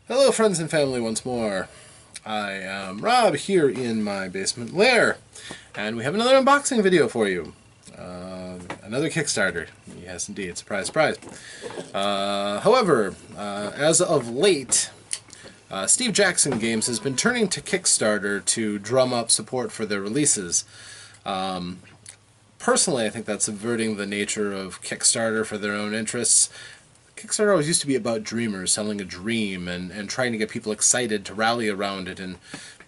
Hello friends and family once more. I am Rob here in my basement lair, and we have another unboxing video for you. Another Kickstarter. Yes indeed, surprise surprise. However, as of late, Steve Jackson Games has been turning to Kickstarter to drum up support for their releases. Personally, I think that's subverting the nature of Kickstarter for their own interests. Kickstarter always used to be about dreamers selling a dream and trying to get people excited to rally around it and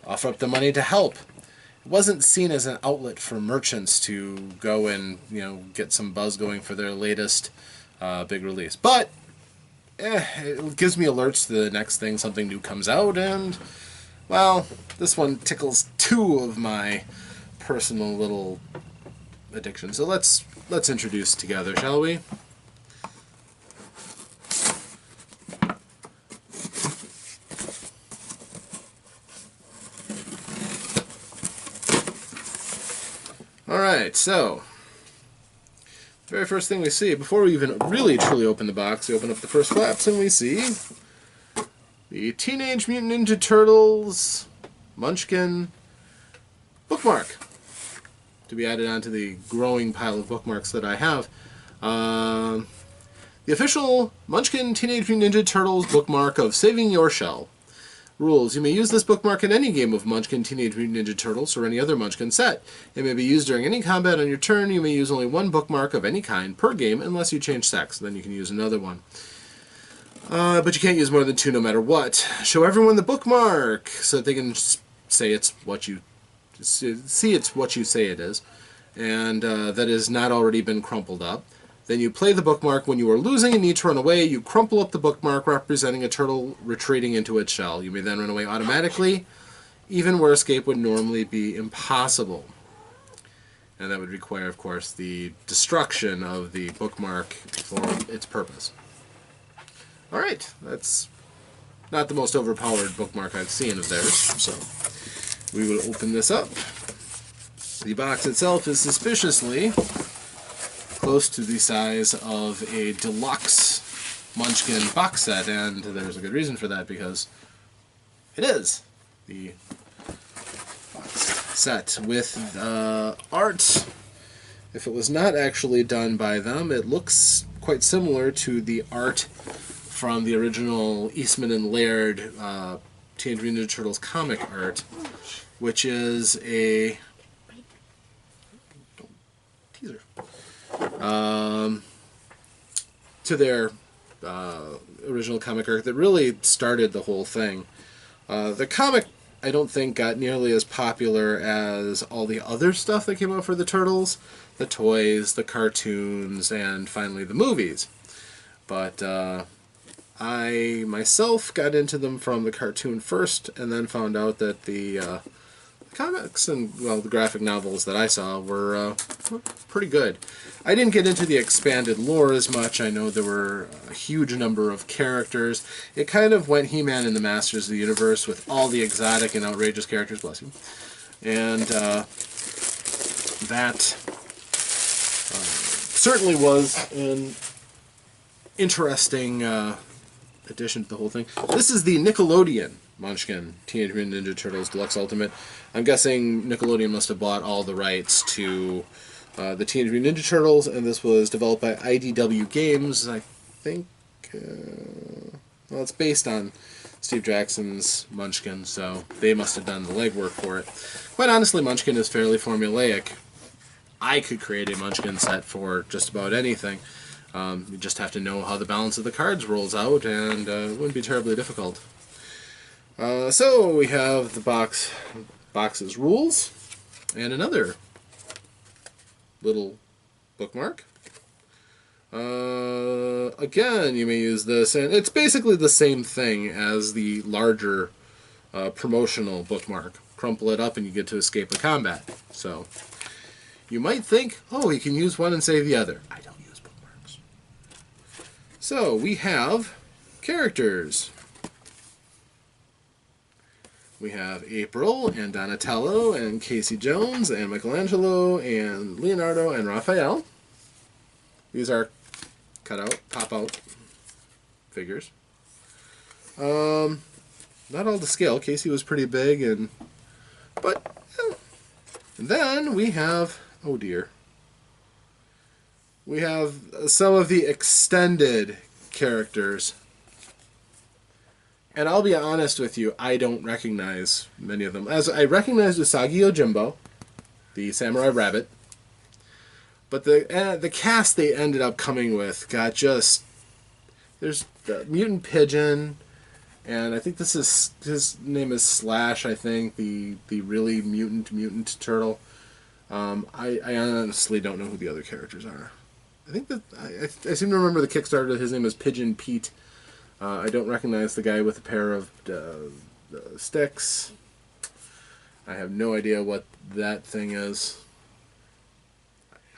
offer up the money to help. It wasn't seen as an outlet for merchants to go and get some buzz going for their latest big release. But it gives me alerts to the next thing something new comes out, and well, this one tickles two of my personal little addictions. So let's introduce together, shall we? Alright, so the very first thing we see, before we even really truly open the box, we open up the first flaps and we see the Teenage Mutant Ninja Turtles Munchkin bookmark to be added onto the growing pile of bookmarks that I have. The official Munchkin Teenage Mutant Ninja Turtles bookmark of Saving Your Shell. Rules. You may use this bookmark in any game of Munchkin Teenage Mutant Ninja Turtles or any other Munchkin set. It may be used during any combat on your turn. You may use only one bookmark of any kind per game unless you change sex. Then you can use another one. But you can't use more than two no matter what. Show everyone the bookmark so that they can say it's what you see it's what you say it is, and that has not already been crumpled up. Then you play the bookmark. When you are losing and need to run away, you crumple up the bookmark representing a turtle retreating into its shell. You may then run away automatically, even where escape would normally be impossible. And that would require, of course, the destruction of the bookmark for its purpose. Alright, that's not the most overpowered bookmark I've seen of theirs, so we will open this up. The box itself is suspiciously close to the size of a deluxe Munchkin box set, and there's a good reason for that, because it is the box set with art. If it was not actually done by them, it looks quite similar to the art from the original Eastman and Laird Teenage Mutant Ninja Turtles comic art, which is a teaser to their original comic art that really started the whole thing. The comic, I don't think, got nearly as popular as all the other stuff that came out for the Turtles, the toys, the cartoons, and finally the movies. But I myself got into them from the cartoon first, and then found out that the comics and, well, the graphic novels that I saw were pretty good. I didn't get into the expanded lore as much. I know there were a huge number of characters. It kind of went He-Man and the Masters of the Universe with all the exotic and outrageous characters, bless you. And that certainly was an interesting addition to the whole thing. This is the Nickelodeon Munchkin Teenage Mutant Ninja Turtles Deluxe Ultimate. I'm guessing Nickelodeon must have bought all the rights to the Teenage Mutant Ninja Turtles, and this was developed by IDW Games, I think. Well, it's based on Steve Jackson's Munchkin, so they must have done the legwork for it. Quite honestly, Munchkin is fairly formulaic. I could create a Munchkin set for just about anything. You just have to know how the balance of the cards rolls out, and it wouldn't be terribly difficult. So we have the box's rules, and another little bookmark. Again, you may use this, and it's basically the same thing as the larger promotional bookmark. Crumple it up and you get to escape a combat. So you might think, oh, you can use one and save the other. I don't use bookmarks. So we have characters. We have April and Donatello and Casey Jones and Michelangelo and Leonardo and Raphael. These are cut out, pop out figures. Not all to scale. Casey was pretty big, but and then we have, oh dear, we have some of the extended characters. And I'll be honest with you, I don't recognize many of them. As I recognize USAGI Yojimbo, the samurai rabbit, but the cast they ended up coming with got just, there's the mutant pigeon, and I think this is, his name is Slash, I think, the really mutant turtle. I honestly don't know who the other characters are. I think that I seem to remember the Kickstarter. His name is Pigeon Pete. I don't recognize the guy with a pair of sticks. I have no idea what that thing is.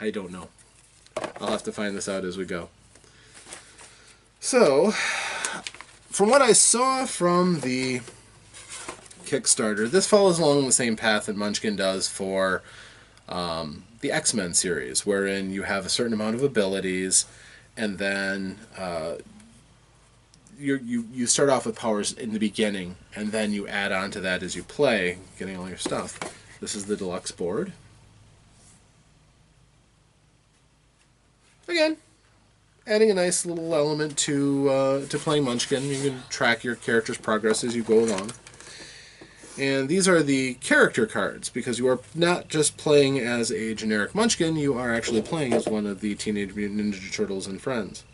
I don't know. I'll have to find this out as we go. So, from what I saw from the Kickstarter, this follows along the same path that Munchkin does for the X-Men series, wherein you have a certain amount of abilities, and then you start off with powers in the beginning, and then you add on to that as you play, getting all your stuff. This is the deluxe board. Again, adding a nice little element to playing Munchkin. You can track your character's progress as you go along. And these are the character cards, because you are not just playing as a generic Munchkin, you are actually playing as one of the Teenage Mutant Ninja Turtles and friends.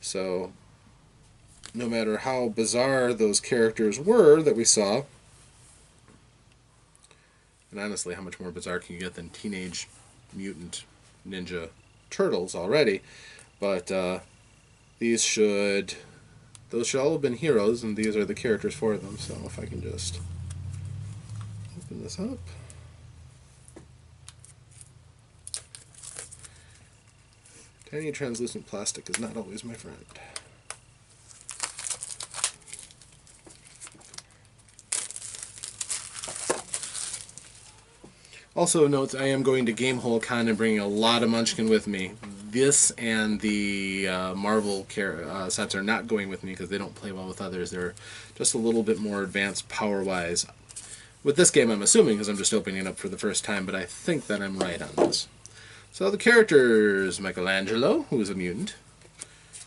So, no matter how bizarre those characters were that we saw, and honestly, how much more bizarre can you get than Teenage Mutant Ninja Turtles already, but those should all have been heroes, and these are the characters for them. So if I can just open this up. Tiny translucent plastic is not always my friend. Also note, I am going to Gamehole Con and bringing a lot of Munchkin with me. This and the Marvel sets are not going with me because they don't play well with others. They're just a little bit more advanced power-wise. With this game, I'm assuming, because I'm just opening it up for the first time, but I think that I'm right on this. So the characters, Michelangelo, who is a mutant.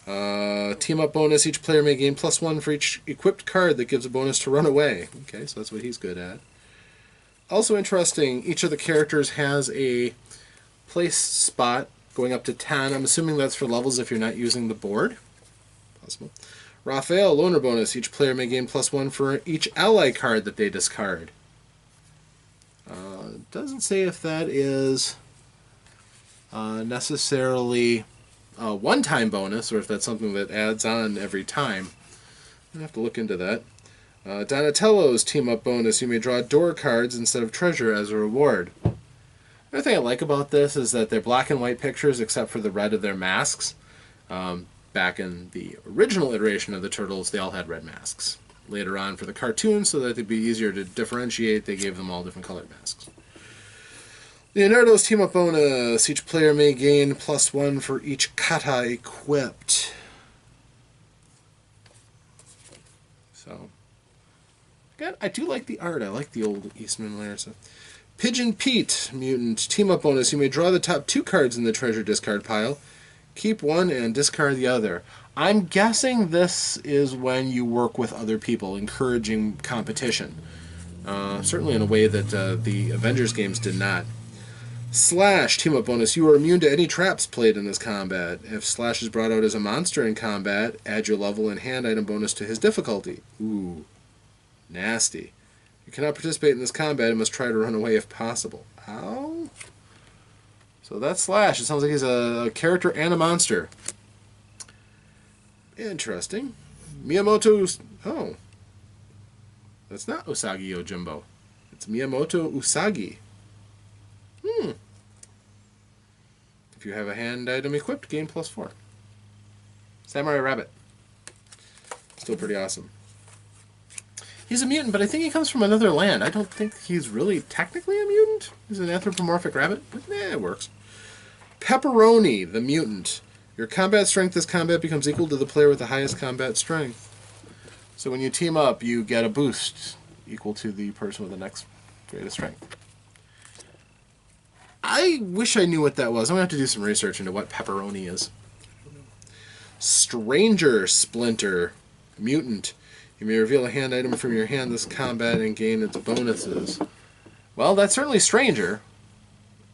Team-up bonus, each player may gain +1 for each equipped card that gives a bonus to run away. Okay, so that's what he's good at. Also interesting, each of the characters has a place spot going up to 10. I'm assuming that's for levels if you're not using the board. Possible. Raphael, loner bonus. Each player may gain +1 for each ally card that they discard. Doesn't say if that is necessarily a one-time bonus or if that's something that adds on every time. I'm going to have to look into that. Donatello's team-up bonus. You may draw door cards instead of treasure as a reward. Another thing I like about this is that they're black and white pictures except for the red of their masks. Back in the original iteration of the Turtles, they all had red masks. Later on for the cartoon, so that they'd be easier to differentiate, they gave them all different colored masks. Leonardo's team-up bonus. Each player may gain +1 for each kata equipped. So, again, I do like the art. I like the old Eastman Lair stuff. Pigeon Pete, mutant. Team-up bonus. You may draw the top 2 cards in the treasure discard pile. Keep one and discard the other. I'm guessing this is when you work with other people, encouraging competition. Certainly in a way that the Avengers games did not. Slash, team-up bonus. You are immune to any traps played in this combat. If Slash is brought out as a monster in combat, add your level and hand item bonus to his difficulty. Ooh, nasty. You cannot participate in this combat and must try to run away if possible. Ow. So that's Slash. It sounds like he's a character and a monster. Interesting. Miyamoto... Oh. That's not Usagi Yojimbo. It's Miyamoto Usagi. If you have a hand item equipped, gain +4. Samurai Rabbit. Still pretty awesome. He's a mutant, but I think he comes from another land. I don't think he's really technically a mutant. He's an anthropomorphic rabbit, but it works. Pepperoni, the mutant. Your combat strength this combat becomes equal to the player with the highest combat strength. So when you team up, you get a boost equal to the person with the next greatest strength. I wish I knew what that was. I'm going to have to do some research into what pepperoni is. Stranger Splinter. Mutant. You may reveal a hand item from your hand this combat and gain its bonuses. Well, that's certainly Stranger.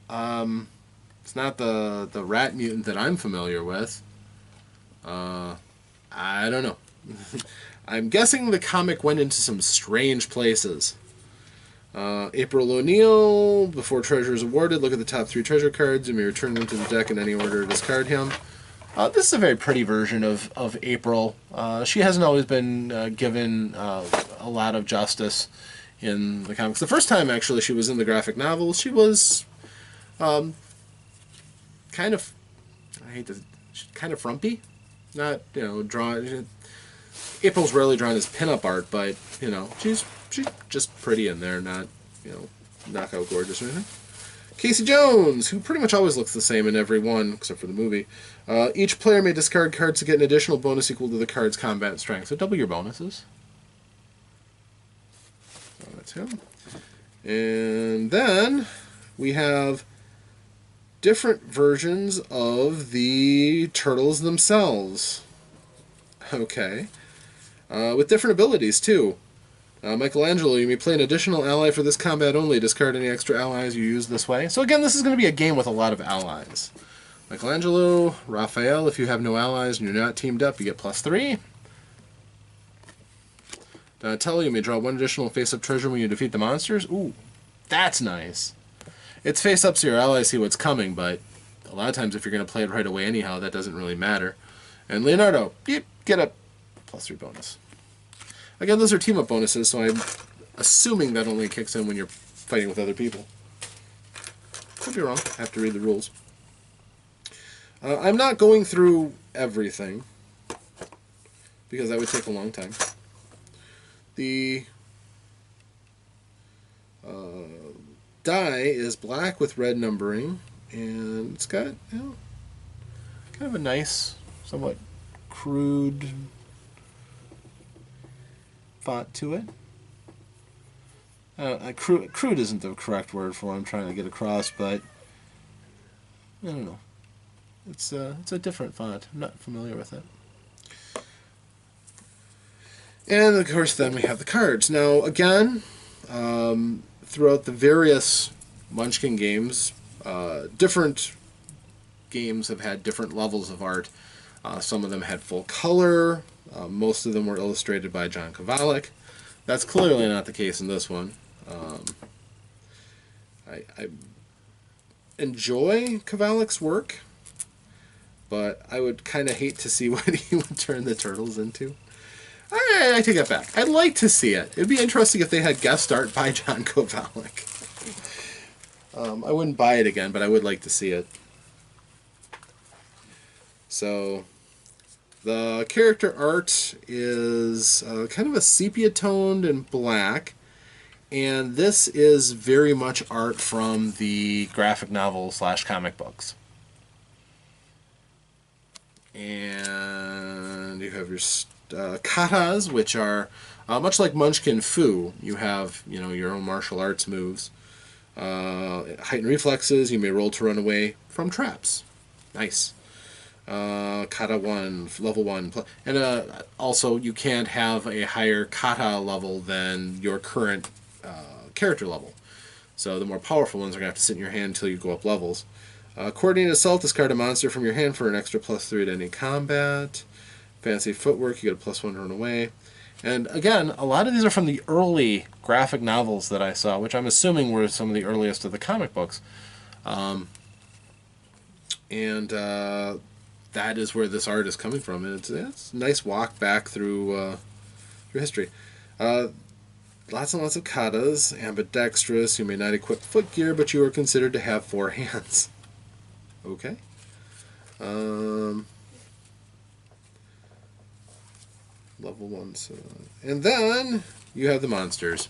It's not the rat mutant that I'm familiar with. I don't know. I'm guessing the comic went into some strange places. April O'Neil, before treasure is awarded, look at the top 3 treasure cards. You may return them to the deck in any order or discard him. This is a very pretty version of April. She hasn't always been given a lot of justice in the comics. The first time, actually, she was in the graphic novel, she was kind of, kind of frumpy. Not, drawn. April's rarely drawn as pinup art, but, she's just pretty in there, not, knockout gorgeous or anything. Casey Jones, who pretty much always looks the same in every one, except for the movie. Each player may discard cards to get an additional bonus equal to the card's combat strength. So double your bonuses. So that's him. And then we have different versions of the turtles themselves. Okay. With different abilities, too. Michelangelo, you may play an additional ally for this combat only. Discard any extra allies you use this way. So again, this is going to be a game with a lot of allies. Michelangelo, Raphael, if you have no allies and you're not teamed up, you get +3. Donatello, you may draw 1 additional face-up treasure when you defeat the monsters. Ooh, that's nice. It's face-up so your allies see what's coming, but a lot of times if you're going to play it right away anyhow, that doesn't really matter. And Leonardo, you get a +3 bonus. Again, those are team-up bonuses, so I'm assuming that only kicks in when you're fighting with other people. Could be wrong. I have to read the rules. I'm not going through everything, because that would take a long time. The die is black with red numbering, and it's got, kind of a nice, somewhat crude font to it. Crude isn't the correct word for what I'm trying to get across, but I don't know. It's a different font. I'm not familiar with it. And of course, then we have the cards. Now, again, throughout the various Munchkin games, different games have had different levels of art. Some of them had full color. Most of them were illustrated by John Kovalic. That's clearly not the case in this one. I enjoy Kovalic's work, but I would kind of hate to see what he would turn the turtles into. I take that back. I'd like to see it. It'd be interesting if they had guest art by John Kovalic. I wouldn't buy it again, but I would like to see it. So the character art is kind of a sepia-toned and black, and this is very much art from the graphic novel / comic books. And you have your katas, which are much like Munchkin Fu. You have your own martial arts moves. Heightened reflexes. You may roll to run away from traps. Nice. Kata 1, level 1. And also, you can't have a higher kata level than your current character level. So the more powerful ones are going to have to sit in your hand until you go up levels. Coordinated Assault, discard a monster from your hand for an extra +3 to any combat. Fancy Footwork, you get a +1 to run away. And again, a lot of these are from the early graphic novels that I saw, which I'm assuming were some of the earliest of the comic books. That is where this art is coming from, and it's a nice walk back through history. Lots and lots of katas, ambidextrous. You may not equip foot gear, but you are considered to have 4 hands. Okay. Level 1. So, and then you have the monsters.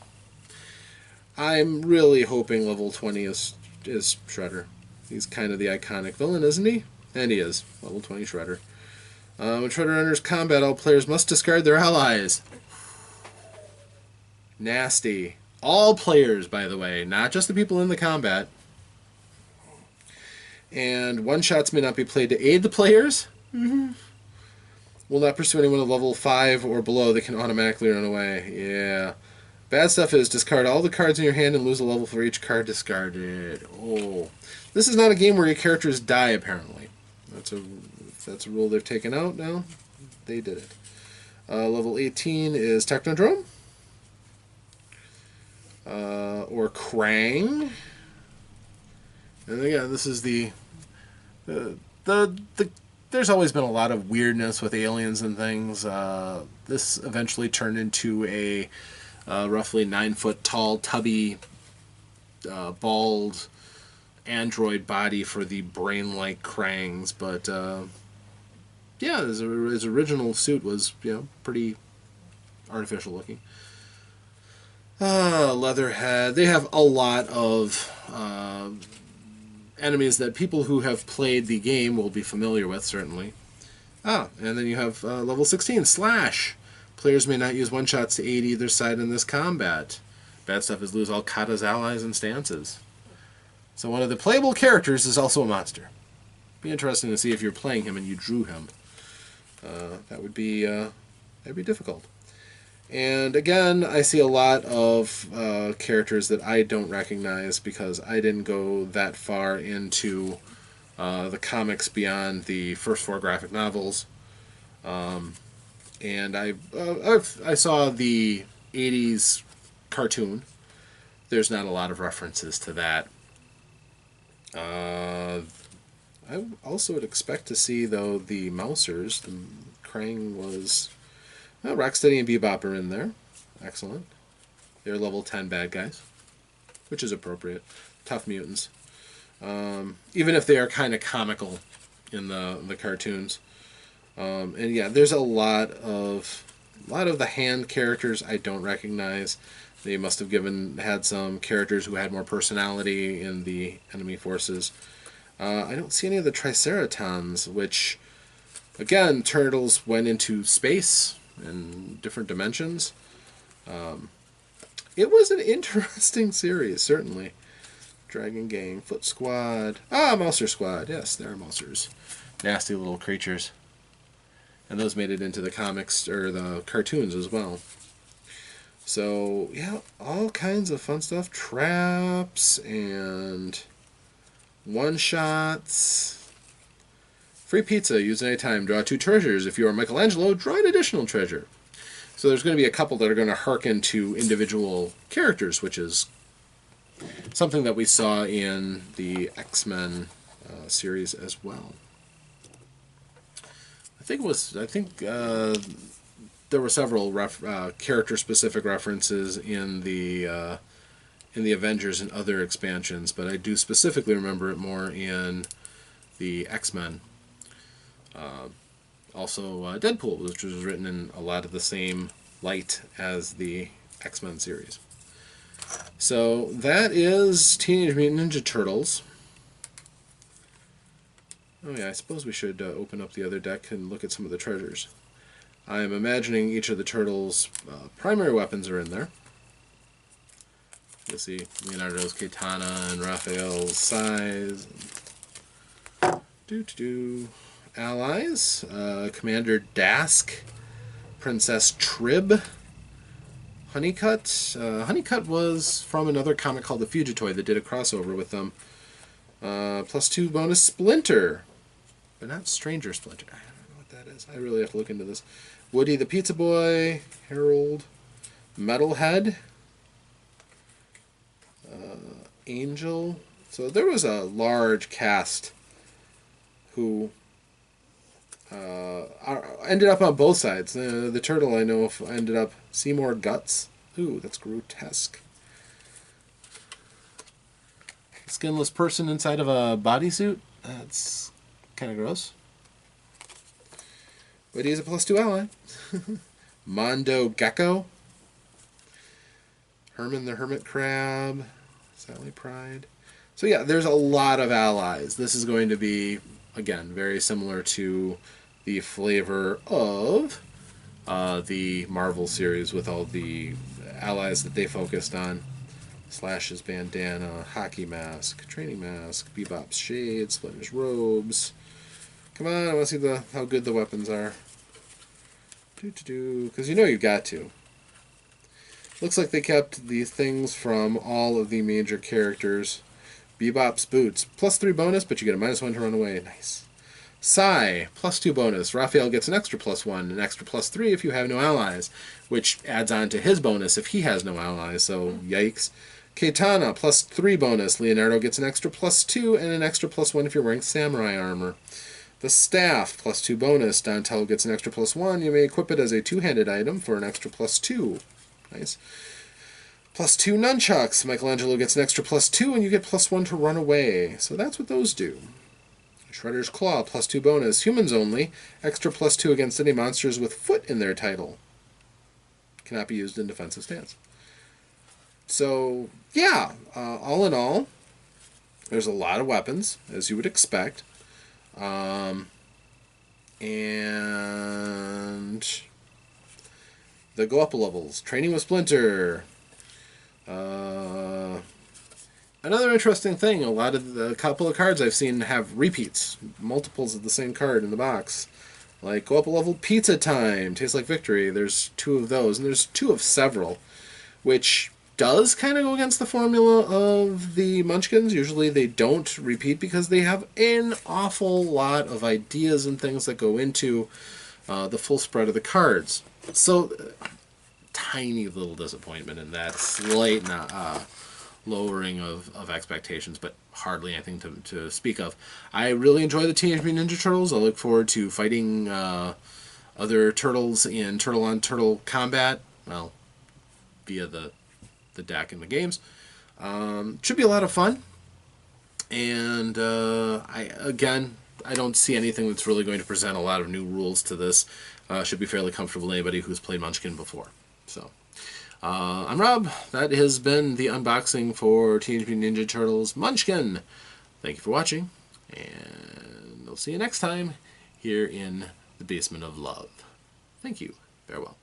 I'm really hoping level 20 is Shredder. He's kind of the iconic villain, isn't he? And he is. Level 20 Shredder. When Shredder enters combat, all players must discard their allies. Nasty. All players, by the way, not just the people in the combat. And one-shots may not be played to aid the players. Will not pursue anyone at level 5 or below that can automatically run away. Yeah. Bad stuff is discard all the cards in your hand and lose a level for each card discarded. Oh. This is not a game where your characters die, apparently. If that's a rule they've taken out now, they did it. Level 18 is Technodrome. Or Krang. And again, this is the there's always been a lot of weirdness with aliens and things. This eventually turned into a roughly 9-foot tall, tubby, bald android body for the brain-like Krangs. But yeah, his original suit was pretty artificial looking. Leatherhead. They have a lot of enemies that people who have played the game will be familiar with, certainly. And then you have level 16, Slash. Players may not use one-shots to aid either side in this combat. Bad stuff is lose all Kata's allies and stances. So one of the playable characters is also a monster. Be interesting to see if you're playing him and you drew him. That'd be difficult. And again, I see a lot of characters that I don't recognize because I didn't go that far into the comics beyond the first 4 graphic novels. And I saw the 80s cartoon. There's not a lot of references to that. I also would expect to see, though, the Mousers. The Krang was... Well, Rocksteady and Bebop are in there. Excellent. They're level 10 bad guys, which is appropriate. Tough mutants. Even if they are kind of comical in the cartoons. And yeah, there's a lot of the hand characters I don't recognize. They must have had some characters who had more personality in the enemy forces. I don't see any of the Triceratons, which, again, turtles went into space and different dimensions. It was an interesting series, certainly. Dragon Gang, Foot Squad. Mouser Squad. Yes, they're Mousers. Nasty little creatures. And those made it into the comics, or the cartoons as well. So, yeah, all kinds of fun stuff. Traps and one-shots. Free pizza, use any time. Draw 2 treasures. If you are Michelangelo, draw an additional treasure. So there's going to be a couple that are going to hearken to individual characters, which is something that we saw in the X-Men series as well. I think there were several character-specific references in the Avengers and other expansions, but I do specifically remember it more in the X-Men. Also Deadpool, which was written in a lot of the same light as the X-Men series. So that is Teenage Mutant Ninja Turtles. Oh yeah, I suppose we should open up the other deck and look at some of the treasures. I am imagining each of the turtles' primary weapons are in there. You'll see Leonardo's katana and Raphael's sais. Allies, Commander Dask, Princess Trib, Honeycutt. Honeycutt was from another comic called The Fugitoid that did a crossover with them. +2 bonus Splinter, but not Stranger Splinter. I don't know what that is. I really have to look into this. Woody the Pizza Boy, Harold, Metalhead, Angel. So there was a large cast who ended up on both sides. The turtle I know ended up Seymour Guts. Ooh, that's grotesque. Skinless person inside of a bodysuit. That's kind of gross. But he's a +2 ally. Mondo Gecko. Herman the Hermit Crab. Sally Pride. So yeah, there's a lot of allies. This is going to be, again, very similar to the flavor of the Marvel series with all the allies that they focused on. Slash's bandana, hockey mask, training mask, Bebop's shades, Splinter's robes. Come on, I want to see how good the weapons are. Because you know you've got to. Looks like they kept the things from all of the major characters. Bebop's boots, +3 bonus, but you get a -1 to run away. Nice. Sai, +2 bonus. Raphael gets an extra +1, an extra +3 if you have no allies, which adds on to his bonus if he has no allies, so yikes. Keitana, +3 bonus. Leonardo gets an extra +2 and an extra +1 if you're wearing samurai armor. The staff, +2 bonus. Donatello gets an extra +1. You may equip it as a two-handed item for an extra +2. Nice. +2 nunchucks. Michelangelo gets an extra +2, and you get +1 to run away. So that's what those do. Shredder's Claw, +2 bonus. Humans only. Extra +2 against any monsters with foot in their title. Cannot be used in defensive stance. So, yeah, all in all, there's a lot of weapons, as you would expect. And the go up levels. Training with Splinter. Another interesting thing, a couple of cards I've seen have repeats, multiples of the same card in the box. Like go up a level Pizza Time, Tastes Like Victory. There's 2 of those, and there's 2 of several, which does kind of go against the formula of the Munchkins. Usually they don't repeat because they have an awful lot of ideas and things that go into the full spread of the cards. So, tiny little disappointment in that slight lowering of expectations, but hardly anything to speak of. I really enjoy the Teenage Mutant Ninja Turtles. I look forward to fighting other turtles in turtle-on-turtle combat, well, via the deck in the games. Should be a lot of fun. And I don't see anything that's really going to present a lot of new rules to this. Should be fairly comfortable to anybody who's played Munchkin before. So, I'm Rob. That has been the unboxing for Teenage Mutant Ninja Turtles Munchkin. Thank you for watching, and I'll see you next time here in the Basement of Love. Thank you. Farewell.